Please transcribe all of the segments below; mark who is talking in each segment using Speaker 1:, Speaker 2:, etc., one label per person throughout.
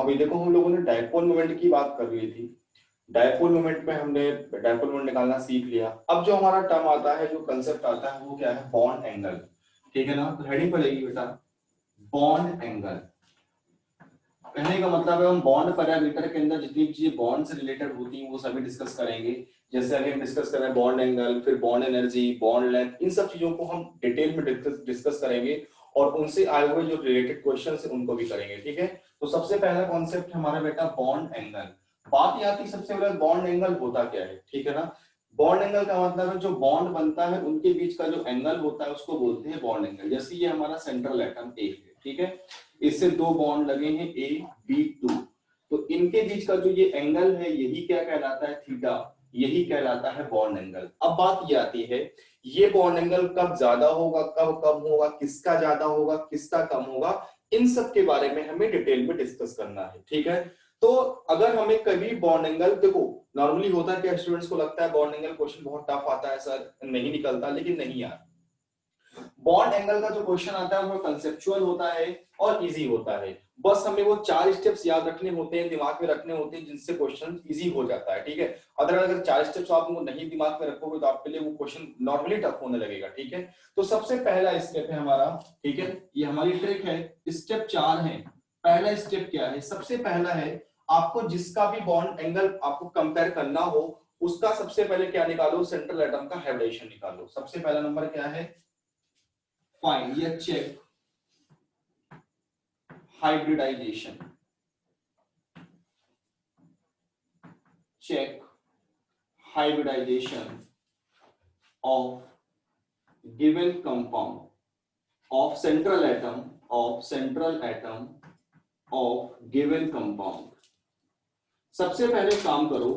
Speaker 1: अभी देखो हम लोगों ने डायपोल मोमेंट की बात कर रही थी। डायपोल मोमेंट में हमने डायपोल मोमेंट निकालना सीख लिया। अब जो हमारा टर्म आता है, जो कंसेप्ट आता है, वो क्या है? Bond angle. ठीक है ना? तो हेडिंग पड़ेगी बेटा बॉन्ड एंगल। कहने का मतलब है हम बॉन्ड पैरामीटर के अंदर जितनी चीजें बॉन्ड से रिलेटेड होती हैं वो सभी डिस्कस करेंगे। जैसे अभी हम डिस्कस कर रहे हैं बॉन्ड एंगल, फिर बॉन्ड एनर्जी, बॉन्ड लेंथ, इन सब चीजों को हम डिटेल में डिस्कस करेंगे और उनसे आए हुए जो रिलेटेड क्वेश्चन है उनको भी करेंगे। ठीक है? तो सबसे पहला कॉन्सेप्ट हमारा बेटा बॉन्ड एंगल। बात यहाँ आती सबसे पहले बॉन्ड एंगल होता क्या है। ठीक है ना? बॉन्ड एंगल का मतलब है जो बॉन्ड बनता है उनके बीच का जो एंगल होता है उसको बोलते हैं बॉन्ड एंगल। जैसे ये हमारा सेंट्रल एटम ए है, ठीक है, इससे दो बॉन्ड लगे हैं ए बी टू, तो इनके बीच का जो ये एंगल है यही क्या कहलाता है? थीटा। यही कहलाता है बॉन्ड एंगल। अब बात ये आती है ये बॉन्ड एंगल कब ज्यादा होगा, कब कम होगा, किसका ज्यादा होगा, किसका कम होगा, इन सब के बारे में हमें डिटेल में डिस्कस करना है। ठीक है? तो अगर हमें कभी बॉन्ड एंगल, देखो नॉर्मली होता है कि स्टूडेंट्स को लगता है बॉन्ड एंगल क्वेश्चन बहुत टफ आता है सर, नहीं निकलता, लेकिन नहीं यार। बॉन्ड एंगल का जो क्वेश्चन आता है वो कंसेप्चुअल होता है और इजी होता है। बस हमें वो 4 स्टेप्स याद रखने होते हैं, दिमाग में रखने होते हैं, जिनसे क्वेश्चन इजी हो जाता है। ठीक है? अगर 4 स्टेप्स आप नहीं दिमाग में रखोगे तो आपके लिए वो क्वेश्चन नॉर्मली टफ होने लगेगा। ठीक है? तो सबसे पहला स्टेप है हमारा, ठीक है, ये हमारी ट्रिक है, स्टेप 4 है। पहला स्टेप क्या है? सबसे पहला है आपको जिसका भी बॉन्ड एंगल आपको कंपेयर करना हो उसका सबसे पहले क्या निकालो? सेंट्रल एटम का हाइब्रिडेशन निकालो। सबसे पहला नंबर क्या है? फाइंड या check hybridization. Check hybridization of given compound of central atom of given compound. सबसे पहले काम करो,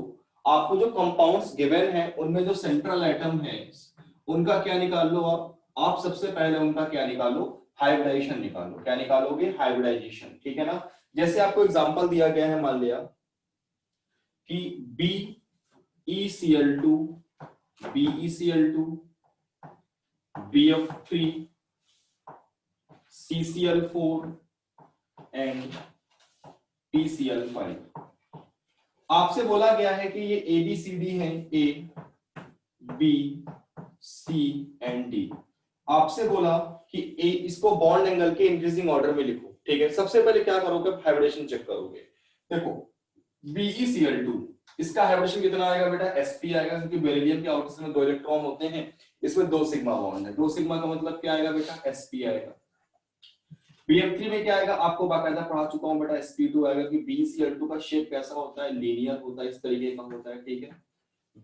Speaker 1: आपको जो कंपाउंड्स गिवन है उनमें जो सेंट्रल एटम है उनका क्या निकाल लो आप सबसे पहले उनका क्या निकालो? हाइब्रिडाइजेशन निकालो। क्या निकालोगे? हाइब्रिडाइजेशन। ठीक है ना? जैसे आपको एग्जांपल दिया गया है, मान लिया कि BeCl2 BeCl2 BF3 CCl4 and PCl5। आपसे बोला गया है कि ये ABCD है, A B C and D। आपसे बोला कि A इसको बॉन्ड एंगल के इंक्रीजिंग ऑर्डर में लिखो। ठीक है? सबसे पहले क्या करोगे? हाइब्रिडेशन चेक करोगे। देखो BeCl2 इसका हाइब्रिडेशन कितना आएगा बेटा? sp आएगा, क्योंकि बेरिलियम के आउटर में 2 इलेक्ट्रॉन होते हैं, इसमें 2 सिग्मा बॉन्ड है। 2 सिग्मा का मतलब क्या आएगा बेटा? sp आएगा। BF3 में क्या आएगा? आपको बाकायदा पढ़ा चुका हूं बेटा, sp2 आएगा कि BeCl2 का शेप कैसा होता है? लीनियर होता है, इस तरीके का होता है। ठीक है?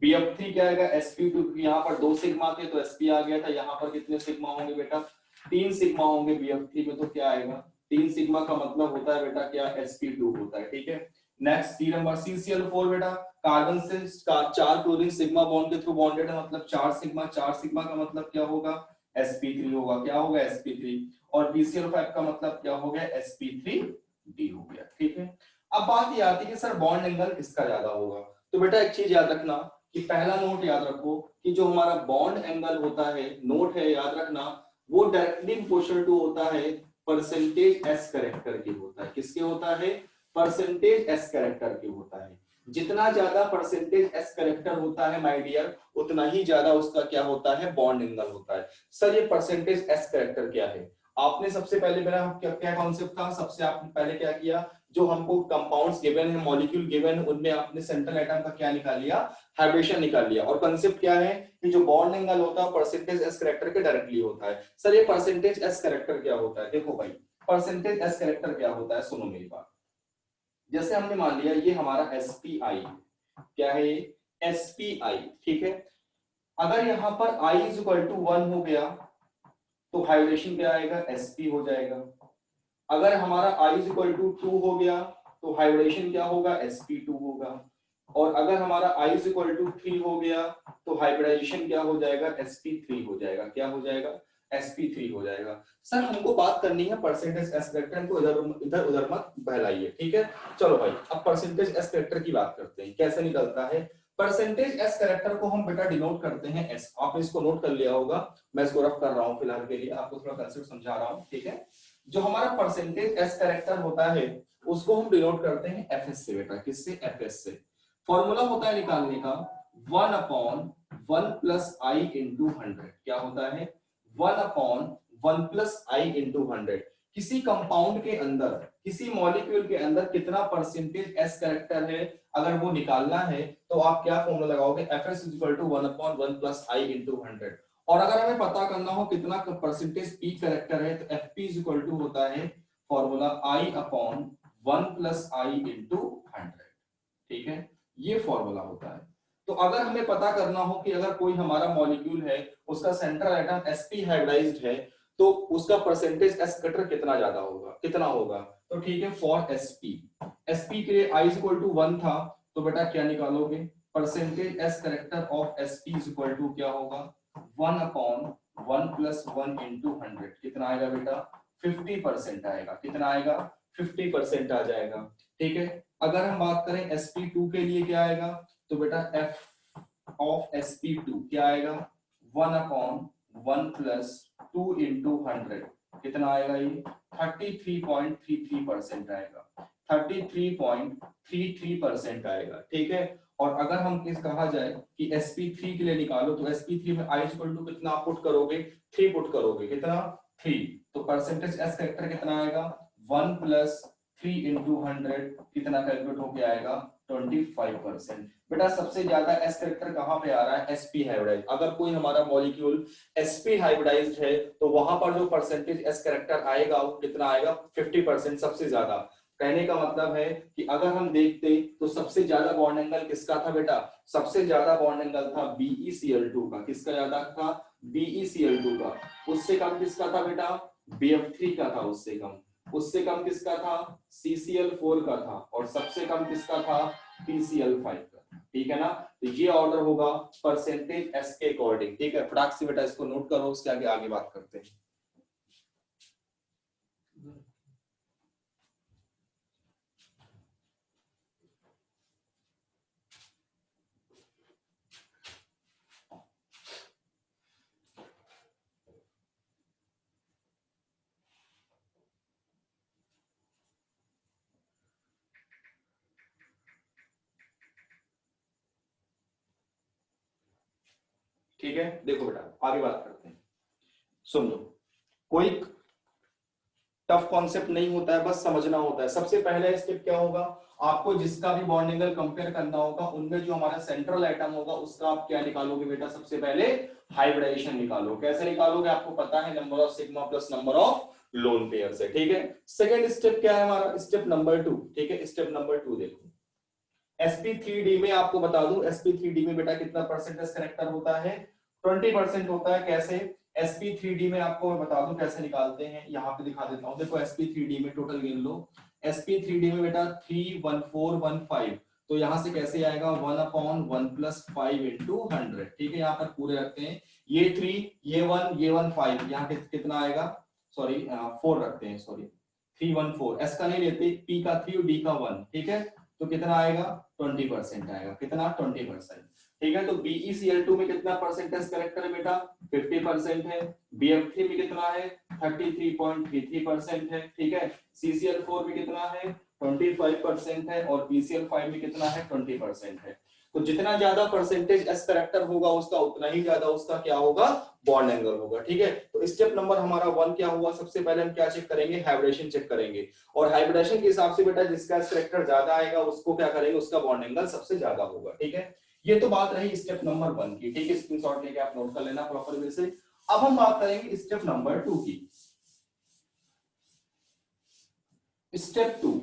Speaker 1: BF3 क्या आएगा? sp2, क्योंकि यहाँ पर 2 सिग्मा थे तो sp आ गया था। यहाँ पर कितने सिग्मा होंगे बेटा? 3 सिग्मा होंगे BF3 में, तो क्या आएगा? 3 सिग्मा का मतलब होता है बेटा क्या? sp2 होता है। ठीक है? नेक्स्ट 3 नंबर CCl4 बेटा, कार्बन से 4 क्लोरीन सिग्मा बॉन्ड के थ्रू बॉन्डेड है, मतलब 4 सिग्मा। 4 सिग्मा का मतलब क्या होगा? sp3 होगा। क्या होगा? sp3। और BCl5 का मतलब क्या हो गया? sp3d हो गया। ठीक है? अब बात ये आती है कि सर बॉन्ड एंगल किसका ज्यादा होगा। तो बेटा एक चीज याद रखना कि पहला नोट याद रखो कि जो हमारा बॉन्ड एंगल होता है, नोट है याद रखना, वो डायरेक्टली प्रोपोर्शनल टू होता है परसेंटेज एस कैरेक्टर की होता है। किसके होता है? परसेंटेज एस कैरेक्टर की होता है। जितना ज्यादा परसेंटेज एस कैरेक्टर होता है माय डियर, उतना ही ज्यादा उसका क्या होता है? बॉन्ड एंगल होता है। सर ये परसेंटेज एस कैरेक्टर क्या है? आपने सबसे पहले मेरा क्या कॉन्सेप्ट था? सबसे आपने पहले क्या किया? जो हमको कंपाउंड्स गिवन है, मॉलिक्यूल गिवन है, उनमें आपने सेंट्रल एटम का क्या निकाल लिया? हाइब्रिडेशन निकाल लिया। और कांसेप्ट क्या है कि जो बॉन्ड एंगल होता है परसेंटेज एस कैरेक्टर के डायरेक्टली होता है। सर ये परसेंटेज एस कैरेक्टर क्या होता है? देखो भाई, परसेंटेज एस कैरेक्टर क्या होता है, सुनो मेरी बात। जैसे हमने मान लिया ये हमारा SPI, क्या है ये? SPI। ठीक है? अगर यहां पर I इज इक्वल टू 1 हो गया तो हाइब्रिडेशन क्या आएगा? SP हो जाएगा। अगर हमारा I इज इक्वल टू 2 हो गया तो हाइब्रिडेशन क्या होगा? SP2 होगा। और अगर हमारा I इज इक्वल टू 3 हो गया तो हाइब्रिडाइजेशन क्या हो जाएगा? SP3 हो जाएगा। क्या हो जाएगा? SP3 हो जाएगा। सर हमको बात करनी है परसेंटेज एस कैरेक्टर को, इधर उधर मत बहलाइए। ठीक है? चलो भाई, अब परसेंटेज एस कैरेक्टर की बात करते हैं, कैसे निकलता है परसेंटेज एस कैरेक्टर को? हम बेटा डिनोट करते हैं एस। आपने इसको नोट कर लिया होगा, मैं इसको रफ कर रहा हूं फिलहाल के लिए, आपको थोड़ा कंसेप्ट समझा रहा हूं। ठीक है? जो हमारा परसेंटेज एस कैरेक्टर होता है उसको हम डिनोट करते हैं एफएस से बेटा। किससे? एफएस से। फॉर्मूला होता है निकालने का 1/1 प्लस आई इंटू 100। क्या होता है? 1/1 प्लस आई इंटू 100। किसी कंपाउंड के अंदर, किसी मॉलिक्यूल के अंदर कितना परसेंटेज एस कैरेक्टर है, अगर वो निकालना है तो आप क्या फॉर्मूला लगाओगे? Fs = 1/1 प्लस आई इंटू 100। और अगर हमें पता करना हो कितना परसेंटेज पी कैरेक्टर है तो Fp = होता है फॉर्मूला I/1 प्लस आई इंटू 100। ठीक है, ये फॉर्मूला होता है। तो अगर हमें पता करना हो कि अगर कोई हमारा मॉलिक्यूल है, उसका सेंट्रल एटम sp हाइब्रिडाइज्ड है, तो उसका परसेंटेज s कटर कितना ज्यादा होगा, कितना होगा? तो ठीक है, फॉर sp के लिए I = 1 था, तो बेटा क्या निकालोगे? Percentage s character of sp = क्या होगा? 1/1 प्लस 1 इंटू 100। कितना आएगा बेटा? 50% आएगा। कितना आएगा? 50% आ जाएगा। ठीक है, अगर हम बात करें sp2 के लिए क्या आएगा, तो बेटा f ऑफ sp2 क्या आएगा? 1/1 प्लस 2 इंटू 100। कितना आएगा? ये 33.33% आएगा। 33.33% आएगा। ठीक है, और अगर हम किस कहा जाए कि sp3 के लिए निकालो, तो sp3 में I = कितना पुट करोगे? 3 पुट करोगे। कितना? 3। तो परसेंटेज s कैरेक्टर कितना आएगा? 1 प्लस 3 इंटू 100। कितना कैलकुलेट होके आएगा? 25%। बेटा सबसे ज्यादा s कैरेक्टर कहां पे आ रहा है? sp hybridized. अगर कोई हमारा मॉलिक्यूल sp हाइब्रिडाइज्ड है तो वहां पर जो परसेंटेज s कैरेक्टर आएगा वो कितना आएगा? 50%, सबसे ज्यादा। कहने का मतलब है कि अगर हम देखते तो सबसे ज्यादा बॉन्ड एंगल किसका था बेटा? सबसे ज्यादा बॉन्ड एंगल था BeCl2 का। किसका ज्यादा था? BeCl2 का। उससे कम किसका था बेटा? BF3 का था। उससे कम किसका था? CCl4 का था। और सबसे कम किसका था? PCl5 का। ठीक है ना, तो ये ऑर्डर होगा परसेंटेज एस के अकॉर्डिंग। ठीक है, फटाक से बेटा इसको नोट करो, उसके आगे बात करते हैं। ठीक है, देखो बेटा आगे बात करते हैं। सुन लो, कोई टफ कॉन्सेप्ट नहीं होता है, बस समझना होता है। सबसे पहले स्टेप क्या होगा? आपको जिसका भी बॉन्ड एंगल कंपेयर करना होगा, उनमें जो हमारा सेंट्रल एटम होगा उसका आप क्या निकालोगे बेटा? सबसे पहले हाइब्रिडाइजेशन निकालो। कैसे निकालोगे? आपको पता है, number of sigma plus number of lone pair से। ठीक है, सेकंड स्टेप क्या है हमारा? Step number 2। ठीक है, स्टेप नंबर 2 देखो, sp3d में आपको बता दूं, sp3d में बेटा कितना परसेंटेज करेक्टर होता है? 20% होता है। कैसे? sp3d में आपको बता दूं कैसे निकालते हैं, यहाँ पे दिखा देता हूं। देखो sp3d में टोटल गिन लो। sp3d में बेटा 31415, तो यहां से कैसे आएगा? 1/1 प्लस 5 इंटू 100। ठीक है, यहाँ पर पूरे रखते हैं, ये 3, ये 1, ये 1, 5, यहाँ कितना आएगा? सॉरी 4 रखते हैं, सॉरी 314। s का नहीं लेते, p का 3 और d का 1। ठीक है, तो कितना आएगा? 20% आएगा। कितना? 20%। ठीक है, तो BeCl2 में कितना परसेंटेज करेक्टर है बेटा? 50% है। BF3 में कितना है? 33.33% है। ठीक है, CCl4 में कितना है? 25% है। और PCl5 में कितना है? 20% है। तो जितना ज्यादा परसेंटेज एस करेक्टर होगा उसका, उतना ही ज्यादा उसका क्या होगा? बॉन्ड एंगल होगा। ठीक है, तो स्टेप नंबर हमारा 1 क्या हुआ? सबसे पहले हम क्या चेक करेंगे? हाइब्रिडेशन चेक करेंगे। और हाइब्रिडेशन के हिसाब से बेटा जिसका एस करेक्टर ज्यादा आएगा उसको क्या करेंगे? उसका बॉन्ड एंगल सबसे ज्यादा होगा। ठीक है, ये तो बात रही स्टेप नंबर 1 की। ठीक है, स्क्रीनशॉट लेके आप नोट कर लेना प्रॉपर वे से। अब हम बात करेंगे स्टेप नंबर 2 की। स्टेप 2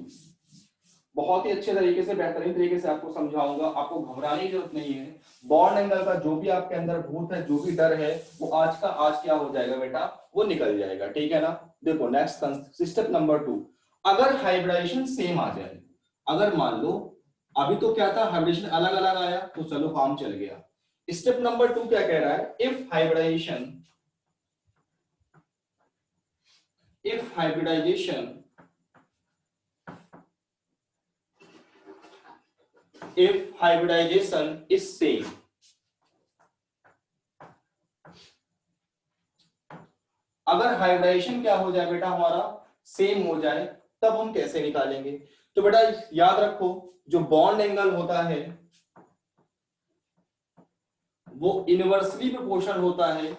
Speaker 1: बहुत ही अच्छे तरीके से, बेहतरीन तरीके से आपको समझाऊंगा। आपको घबराने की जरूरत नहीं है। बॉन्ड एंगल का जो भी आपके अंदर भूत है, जो भी डर है, वो आज का आज क्या हो जाएगा बेटा? वो निकल जाएगा। ठीक है ना, देखो नेक्स्ट स्टेप नंबर 2। अगर हाइब्रिडाइजेशन सेम आ जाए, अगर मान लो अभी तो क्या था, हाइब्रिडेशन अलग अलग आया तो चलो काम चल गया। स्टेप नंबर 2 क्या कह रहा है? If hybridization if hybridization is same, अगर हाइब्रिडाइजेशन क्या हो जाए बेटा? हमारा सेम हो जाए, तब हम कैसे निकालेंगे? तो बेटा याद रखो, जो बॉन्ड एंगल होता है वो इनवर्सली प्रोपोर्शनल होता है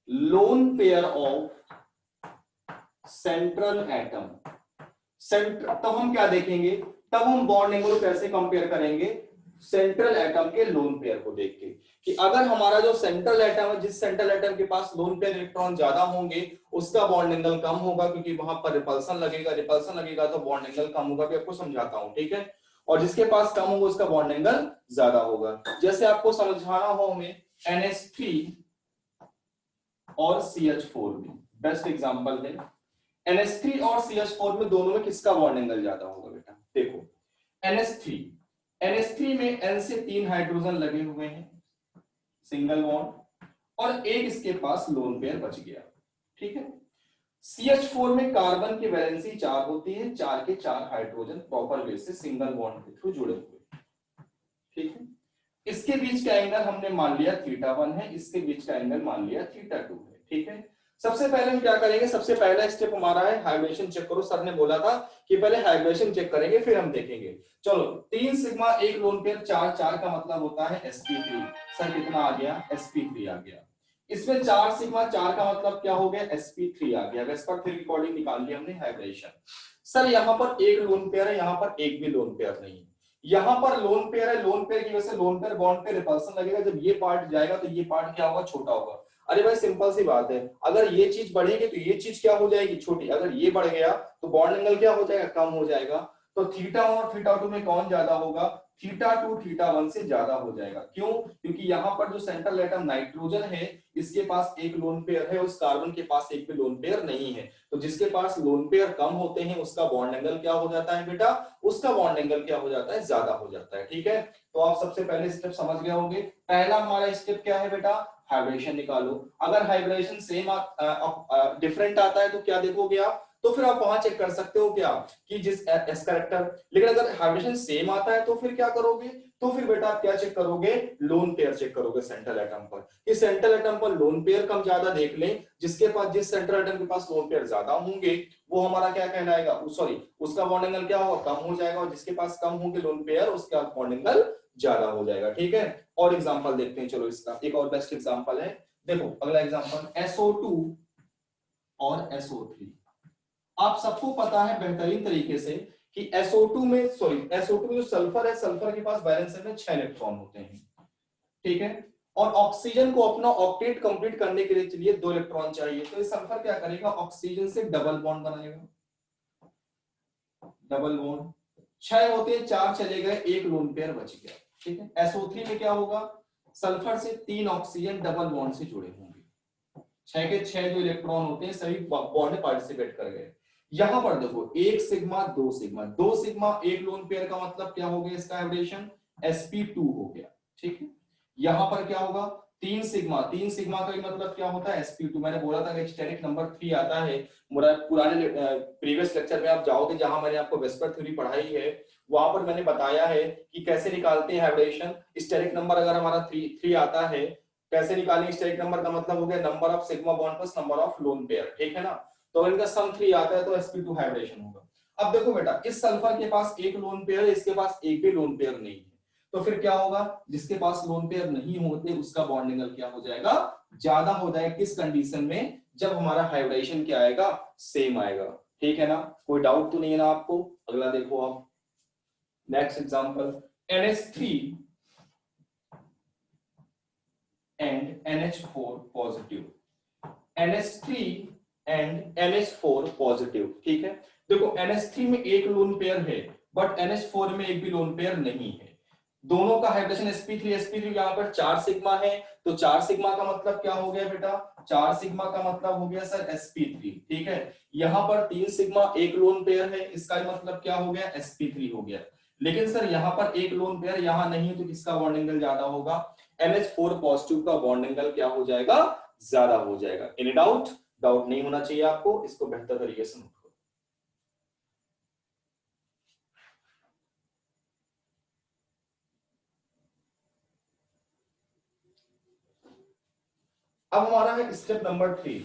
Speaker 1: lone pair of central atom. तब हम क्या देखेंगे, तब हम बॉन्ड एंगल को कैसे कंपेयर करेंगे, सेंट्रल एटम के लोन पेयर को देख के, कि अगर हमारा जो सेंट्रल एटम है, जिस सेंट्रल एटम के पास लोन पेयर इलेक्ट्रॉन ज्यादा होंगे उसका बॉन्ड एंगल कम होगा, क्योंकि वहां पर रिपल्सन लगेगा तो बॉन्ड एंगल कम होगा। मैं आपको समझाता हूं, ठीक है। और जिसके पास कम होगा उसका बॉन्ड एंगल ज्यादा होगा। जैसे आपको समझाना हो हमें NH3 और CH4 में, बेस्ट एग्जांपल है NH3 और CH4 में, दोनों में किसका बॉन्ड एंगल ज्यादा होगा बेटा? देखो NH3 में N से 3 हाइड्रोजन लगे हुए हैं, सिंगल बॉन्ड, और एक इसके पास लोन पेयर बच गया, ठीक है। CH4 में कार्बन की वैलेंसी 4 होती है, 4 के 4 हाइड्रोजन प्रॉपर वे से सिंगल बॉन्ड के थ्रू जुड़े हुए, ठीक है। इसके बीच का एंगल हमने मान लिया θ1 है, इसके बीच का एंगल मान लिया θ2 है, ठीक है। सबसे पहले हम क्या करेंगे, सबसे पहला स्टेप हमारा है हाइब्रिडेशन चेक करो। सर ने बोला था कि पहले हाइब्रिडेशन चेक करेंगे फिर हम देखेंगे। चलो 3 सिग्मा एक लोन पेयर 4 4 का मतलब होता है sp3। सर कितना आ गया? sp3 आ गया। इसमें 4 सिग्मा 4 का मतलब क्या हो गया? sp3 आ गया। वेस्पर थ्योरी अकॉर्डिंग निकाल लिया हमने हाइब्रिडेशन। सर यहां पर एक लोन पेयर है, यहां पर एक भी लोन पेयर नहीं है। यहां पर लोन पेयर है, लोन पेयर की वजह से लोन पेयर बॉन्ड पे रिपल्सन लगेगा। जब ये पार्ट जाएगा तो ये पार्ट क्या होगा? छोटा होगा। अरे भाई सिंपल सी बात है, अगर ये चीज बढ़ेगी तो ये चीज क्या हो जाएगी? छोटी। अगर ये बढ़ गया तो बॉन्ड एंगल क्या हो जाएगा? कम हो जाएगा। तो θ1 और θ2 में कौन ज्यादा होगा? θ2 θ1 से ज्यादा हो जाएगा। क्यों? क्योंकि यहाँ पर जो सेंट्रल एटम नाइट्रोजन है इसके पास एक लोन पेयर है, उस कार्बन के पास एक भी लोन पेयर नहीं है। तो जिसके पास लोन पेयर कम होते हैं उसका बॉन्ड एंगल क्या हो जाता है बेटा? उसका बॉन्ड एंगल क्या हो जाता है? ज्यादा हो जाता है, ठीक है। तो आप सबसे पहले स्टेप समझ गए होंगे। पहला हमारा स्टेप क्या है बेटा? हाइब्रिडेशन निकालो। अगर हाइब्रिडेशन सेम डिफरेंट आता है तो क्या देखोगे आप? तो फिर आप वहां चेक कर सकते हो क्या कि जिस एस कैरेक्टर। लेकिन अगर हाइब्रिडेशन सेम आता है तो फिर क्या करोगे? तो फिर बेटा आप क्या चेक करोगे? लोन पेयर चेक करोगे सेंट्रल एटम पर। कि सेंट्रल एटम पर लोन पेयर कम ज्यादा देख लें, जिसके पास जिस सेंट्रल एटम के पास लोन पेयर ज्यादा होंगे वो हमारा क्या कहलाएगा? सॉरी, उसका बॉन्ड एंगल क्या होगा? कम हो जाएगा। और जिसके पास कम होंगे लोन पेयर उसका बॉन्ड एंगल ज्यादा हो जाएगा, ठीक है। और एग्जांपल देखते हैं। चलो इसका एक और बेस्ट एग्जांपल है। देखो अगला एग्जांपल SO2 और SO3। आप सबको पता है बेहतरीन तरीके से कि SO2 में जो सल्फर है, सल्फर के पास बैलेंस में 6 इलेक्ट्रॉन होते हैं, ठीक है। और ऑक्सीजन को अपना ऑक्टेट कंप्लीट करने के लिए चलिए 2 इलेक्ट्रॉन चाहिए। तो ये सल्फर क्या करेगा? ऑक्सीजन से डबल बॉन्ड बनाएगा, डबल बॉन्ड। 6 होते हैं, 4 चले गए, एक लोन पेयर बच गया, ठीक है। SO3 में क्या होगा? सल्फर से 3 ऑक्सीजन डबल बॉन्ड से जुड़े होंगे, 6 के 6 जो इलेक्ट्रॉन होते हैं सभी बॉन्ड में पार्टिसिपेट कर गए। यहां पर देखो 1 सिग्मा 2 सिग्मा, 2 सिग्मा एक लोन पेयर का मतलब क्या हो गया? इसका हाइब्रिडेशन sp2 हो गया, ठीक है। यहां पर क्या होगा? 3 सिग्मा, 3 सिग्मा का मतलब क्या होता है? sp2। मैंने बोला था कि स्टेरिक नंबर 3 आता है। पुराने प्रीवियस लेक्चर में आप जाओगे जहां मैंने आपको वेस्पर थ्योरी पढ़ाई है, वहां पर मैंने बताया है कि कैसे निकालते हैं हाइब्रिडेशन। स्टेरिक नंबर अगर हमारा 3 आता है, कैसे निकालेंगे? स्टेरिक नंबर का मतलब हो गया number of sigma bond plus number of lone pair, ठीक है ना। तो इनका सम 3 आता है तो sp2 हाइब्रिडेशन होगा। अब देखो बेटा, इस सल्फर के पास एक लोन पेयर है, इसके पास एक भी लोन पेयर नहीं है। तो फिर क्या होगा? जिसके पास लोन पेयर नहीं होते उसका बॉन्ड एंगल क्या हो जाएगा? ज्यादा हो जाएगा। किस कंडीशन में? जब हमारा हाइब्रिडेशन क्या आएगा? सेम आएगा, ठीक है ना। कोई डाउट तो नहीं है ना आपको? अगला देखो आप, next example NH3 and NH4 positive, NH3 and NH4 positive, ठीक है। देखो NH3 में एक लोन पेयर है बट NH4 में एक भी लोन पेयर नहीं है। दोनों का हाइब्रिडेशन sp3 यहाँ पर 4 सिग्मा है, तो 4 सिग्मा का मतलब क्या हो गया बेटा? 4 सिग्मा का मतलब हो गया सर sp3, ठीक है। यहाँ पर 3 सिग्मा एक लोन पेयर है, इसका मतलब क्या हो गया? sp3 हो गया। लेकिन सर यहाँ पर एक लोन पेयर यहाँ नहीं है, तो किसका बॉन्ड एंगल ज्यादा होगा? NH4 पॉजिटिव का बॉन्ड एंगल क्या हो जाएगा? ज्यादा हो जाएगा। Any doubt? डाउट नहीं होना चाहिए आपको, इसको बेहतर तरीके से नोट करो। अब हमारा है स्टेप नंबर 3,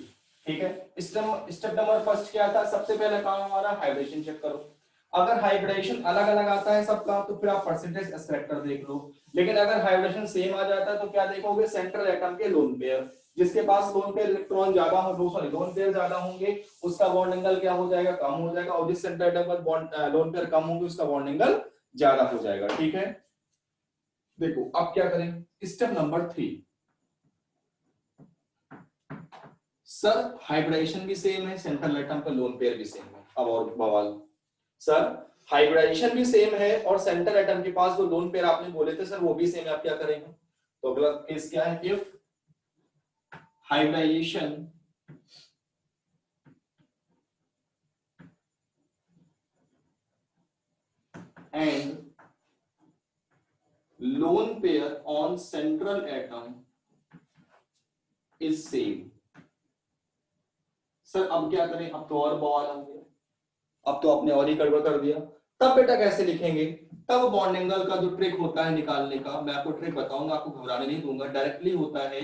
Speaker 1: ठीक है। स्टेप नंबर फर्स्ट क्या था, सबसे पहला काम हमारा हाइब्रिडेशन चेक करो। अगर हाइब्रिडेशन अलग अलग आता है सबका तो फिर आप परसेंटेज एस फैक्टर देख लो, लेकिन अगर हाइब्रिडेशन सेम आ जाता है तो क्या देखोगे, सेंट्रल एटम के लोन पेयर, जिसके पास लोन पेयर इलेक्ट्रॉन ज्यादा हो, सॉरी लोन पेयर ज्यादा होंगे उसका बॉन्ड एंगल क्या हो जाएगा, कम हो जाएगा, और जिस सेंट्रल एटम पर बॉन्ड लोन पेयर कम होंगे उसका बॉन्ड एंगल ज्यादा हो जाएगा। ठीक है, देखो अब क्या करें, स्टेप नंबर 3। सर हाइब्रिडेशन भी सेम है, सेंट्रल एटम का लोन पेयर भी सेम है। अब और बवाल, सर हाइब्रिडेशन भी सेम है और सेंट्रल एटम के पास जो लोन पेयर आपने बोले थे सर वो भी सेम है, आप क्या करेंगे, तो अगला केस क्या है, if hybridization and lone pair on central atom is same। Sir अब क्या करें, अब तो और बवाल हो गया, अब तो आपने और ही गड़बड़ कर दिया। तब बेटा कैसे लिखेंगे, तब बॉन्ड एंगल का जो ट्रिक होता है निकालने का, मैं आपको ट्रिक बताऊंगा, आपको घबराने नहीं दूंगा, डायरेक्टली होता है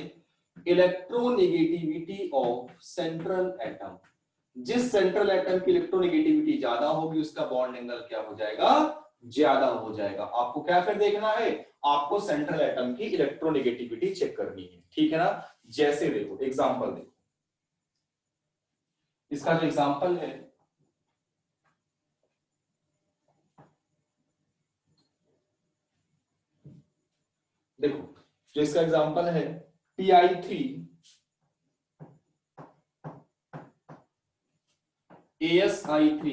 Speaker 1: इलेक्ट्रोनेगेटिविटी ऑफ सेंट्रल एटम। जिस सेंट्रल एटम की इलेक्ट्रोनेगेटिविटी ज्यादा होगी उसका बॉन्ड एंगल क्या हो जाएगा, ज्यादा हो जाएगा। आपको क्या फिर देखना है, आपको सेंट्रल एटम की इलेक्ट्रोनेगेटिविटी चेक करनी है, ठीक है ना। जैसे देखो एग्जांपल देखो, इसका जो एग्जांपल है, देखो जो इसका एग्जांपल है Pi3 AsI3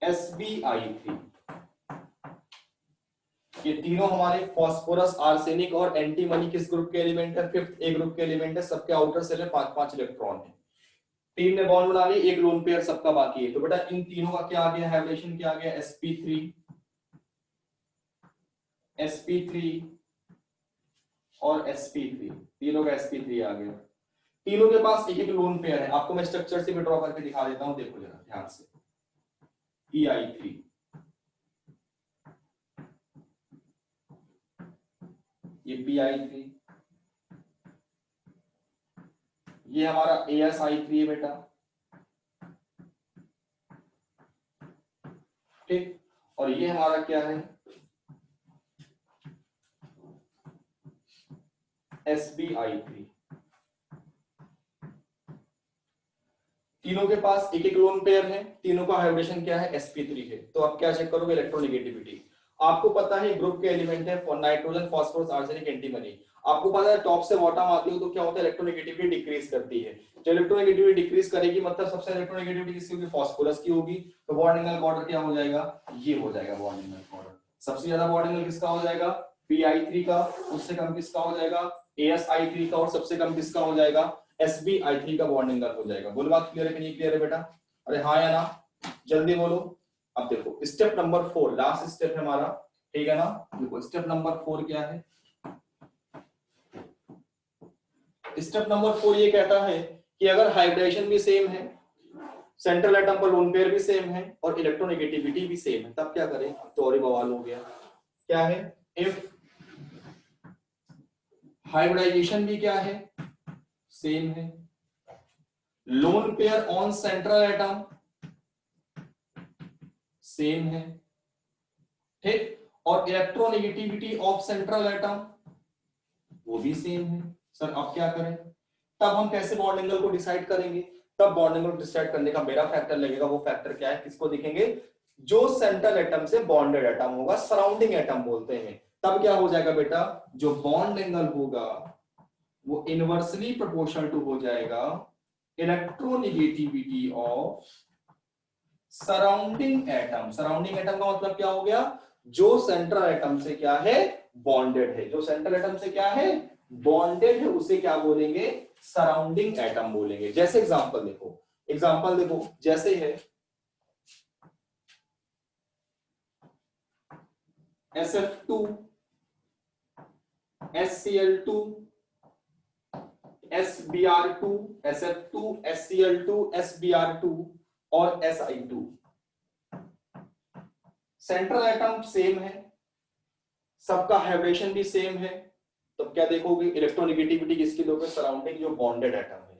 Speaker 1: SbI3, ये तीनों हमारे फास्फोरस, आर्सेनिक और एंटीमनी किस ग्रुप के एलिमेंट है, फिफ्थ ए ग्रुप के एलिमेंट है। सबके आउटर सेल में 5-5 इलेक्ट्रॉन है, तीन ने बॉन्ड बना ली, एक लोन पेयर सबका बाकी है। तो बेटा इन तीनों का क्या आ गया, हाइब्रिडेशन क्या आ गया, sp3 और sp3, तीनों का sp3 आ गया। तीनों के पास एक एक लोन पेयर है, आपको मैं स्ट्रक्चर से भी ड्रॉ करके दिखा देता हूं, देखो जरा ध्यान से। Pi3, ये Pi3, ये हमारा AsI3 है बेटा, ठीक, और ये हमारा क्या है, SbI3। तीनों के पास एक एक लोन पेयर है, तीनों का हाइब्रिडेशन क्या है, sp3 है। तो आप क्या चेक करोगे, इलेक्ट्रोनेगेटिविटी। आपको पता है ग्रुप के एलिमेंट है नाइट्रोजन, फास्फोरस, आर्सेनिक, एंटीमनी। आपको पता है टॉप से बॉटम आती हो तो क्या होता है, इलेक्ट्रोनेगेटिविटी डिक्रीज करती है। जो इलेक्ट्रोनेगेटिविटी डिक्रीज करेगी मतलब सबसे इलेक्ट्रोनेगेटिविटी किसकी होगी, फास्फोरस की होगी। तो बॉन्ड एंगल बॉर्डर क्या हो जाएगा, ये हो जाएगा बॉन्ड एंगल बॉर्डर। सबसे ज्यादा बॉन्ड एंगल किसका हो जाएगा, Pi3 का, उससे कम किसका हो जाएगा, AsI3 का, और सबसे कम किसका हो जाएगा, SbI3 का बॉन्ड एंगल हो जाएगा। बोलो बात क्लियर है कि नहीं क्लियर है बेटा, अरे हाँ या ना, जल्दी बोलो। अब देखो स्टेप नंबर 4 लास्ट स्टेप है हमारा, ठीक है ना। देखो स्टेप नंबर 4 क्या है, स्टेप नंबर 4 ये कहता है कि अगर हाइब्रिडेशन भी सेम है, सेंट्रल एटम पर लोन पेयर भी सेम है और इलेक्ट्रोनेगेटिविटी भी सेम है, तब क्या करें, तो और ही बवाल हो गया। क्या है, इफ हाइब्रिडाइजेशन भी क्या है, सेम है, lone pair on central atom same है, ठीक, और इलेक्ट्रोनेगेटिविटी ऑफ सेंट्रल एटम वो भी सेम है। सर अब क्या करें, तब हम कैसे बॉन्ड एंगल को डिसाइड करेंगे, तब बॉन्ड एंगल को डिसाइड करने का मेरा फैक्टर लगेगा। वो फैक्टर क्या है, किसको देखेंगे, जो सेंट्रल एटम से बॉन्डेड एटम होगा, सराउंडिंग एटम बोलते हैं। तब क्या हो जाएगा बेटा, जो बॉन्ड एंगल होगा वो इनवर्सली प्रोपोर्शनल टू हो जाएगा electronegativity of surrounding atom. Surrounding atom का मतलब क्या हो गया, जो सेंट्रल एटम से क्या है, बॉन्डेड है। जो सेंट्रल एटम से क्या है, बॉन्डेड है, उसे क्या बोलेंगे, सराउंडिंग एटम बोलेंगे। जैसे एग्जांपल देखो, एग्जांपल देखो, जैसे है SF2 SCl2 SbR2, SF2 SCl2 SbR2 और Si2। सेंट्रल एटम सेम है, सबका हाइब्रिडेशन भी सेम है, तब क्या देखोगे, इलेक्ट्रोनेगेटिविटी किसकी दोगे, सराउंडिंग जो बॉन्डेड एटम है।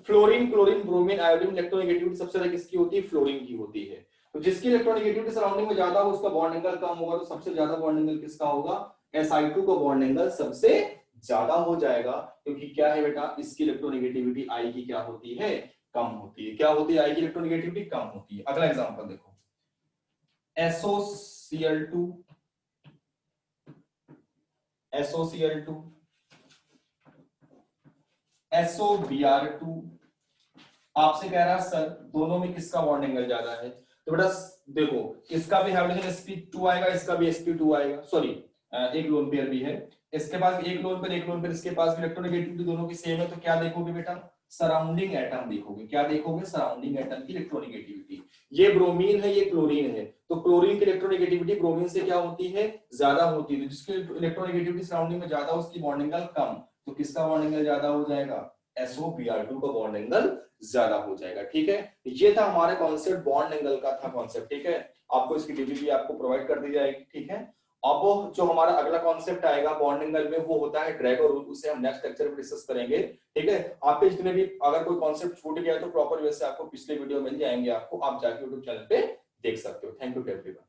Speaker 1: Fluorine, chlorine, bromine, iodine electronegativity सबसे ज्यादा किसकी होती है, फ्लोरीन की होती है। तो जिसकी इलेक्ट्रोनेगेटिविटी सराउंडिंग में ज्यादा हो उसका बॉन्ड एंगल कम होगा, तो सबसे ज्यादा बॉन्ड एंगल किसका होगा, Si2 का बॉन्ड एंगल सबसे ज्यादा हो जाएगा, क्योंकि क्या है बेटा, इसकी इलेक्ट्रोनेगेटिविटी I की क्या होती है, कम होती है। क्या होती है, I की इलेक्ट्रोनेगेटिविटी कम होती है। अगला एग्जांपल देखो, SOCl2, SOCl2, SOBr2, आपसे कह रहा सर दोनों में किसका बॉन्ड एंगल ज्यादा है, तो बेटा देखो इसका भी हाइड्रोजन sp2 आएगा, इसका भी sp2 आएगा, सॉरी एक लोन पेयर भी है, इसके पास एक लोन पेयर इसके पास भी इलेक्ट्रोनेगेटिविटी दोनों की सेम है, तो क्या देखोगे बेटा, सराउंडिंग एटम देखोगे। क्या देखोगे, सराउंडिंग एटम की इलेक्ट्रोनेगेटिविटी। ये ब्रोमीन है, ये क्लोरीन है, तो क्लोरीन की इलेक्ट्रोनेगेटिविटी ब्रोमीन से क्या होती है, ज्यादा होती है, तो जिसकी इलेक्ट्रोनेगेटिविटी सराउंडिंग में ज्यादा उसकी बॉन्ड एंगल कम, तो किसका बॉन्ड एंगल ज्यादा हो जाएगा, SOBr2 का बॉन्ड एंगल ज्यादा हो जाएगा। ठीक है, ये था हमारे कॉन्सेप्ट, बॉन्ड एंगल का था कॉन्सेप्ट। ठीक है, आपको इसकी डीबी आपको प्रोवाइड कर दी जाएगी। ठीक है, अब जो हमारा अगला कॉन्सेप्ट आएगा बॉन्ड एंगल में, वो होता है ड्रैग और रूल, उसे हम नेक्स्ट लेक्चर में डिस्कस करेंगे। ठीक है, आपके जितने भी अगर कोई कॉन्सेप्ट छूट गया है तो प्रॉपर वे से आपको पिछले वीडियो मिल जाएंगे, आपको आप जाके यूट्यूब चैनल पे देख सकते हो। Thank you everyone.